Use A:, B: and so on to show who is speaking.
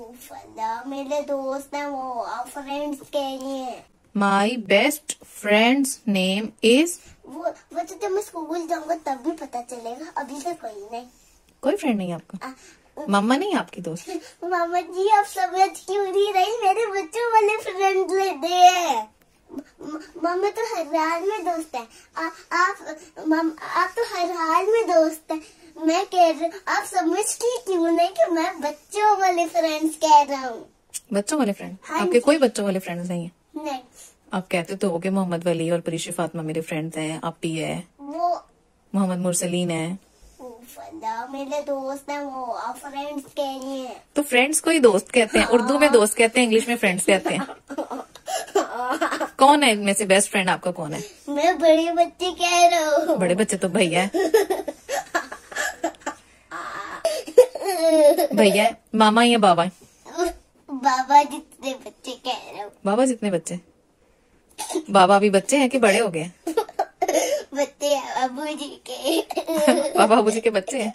A: मेरे दोस्त हैं वो फ्रेंड्स के लिए।
B: My best friends name is.
A: वो तो जब मैं स्कूल जाऊंगा तब भी पता चलेगा, अभी तक कोई नहीं।
B: कोई फ्रेंड नहीं आपका? मम्मा नहीं आपकी दोस्त?
A: मामा जी आप समझ क्यों नहीं रही, मेरे बच्चों वाले फ्रेंड लेते हैं। मम्मी तो हर हाल में दोस्त है। आप तो हर हाल में दोस्त है। मैं कह रही हूँ आप समझती क्यों नहीं कि मैं बच्चों वाले फ्रेंड्स कह रहा हूँ।
B: बच्चों वाले फ्रेंड?
A: हाँ
B: आपके कोई बच्चों वाले फ्रेंड्स नहीं है?
A: नहीं।
B: आप कहते तो हो कि मोहम्मद वली और परीशी फातिमा मेरे फ्रेंड्स हैं, आपी है,
A: वो
B: मोहम्मद मुरसलीन है।
A: मेरे दोस्त हैं वो फ्रेंड्स के लिए।
B: तो फ्रेंड्स को ही दोस्त कहते हैं, उर्दू में दोस्त कहते हैं, इंग्लिश में फ्रेंड्स कहते हैं। कौन है इनमें से बेस्ट फ्रेंड आपका कौन है?
A: मैं बड़े बच्चे कह रहा हूँ।
B: बड़े बच्चे तो भैया है। भैया है, मामा या बाबा है?
A: बाबा जितने बच्चे कह रहा हूँ।
B: बाबा जितने बच्चे? बाबा अभी बच्चे हैं कि बड़े हो गए?
A: बच्चे अबू जी के।
B: बाबा अबू जी के बच्चे हैं।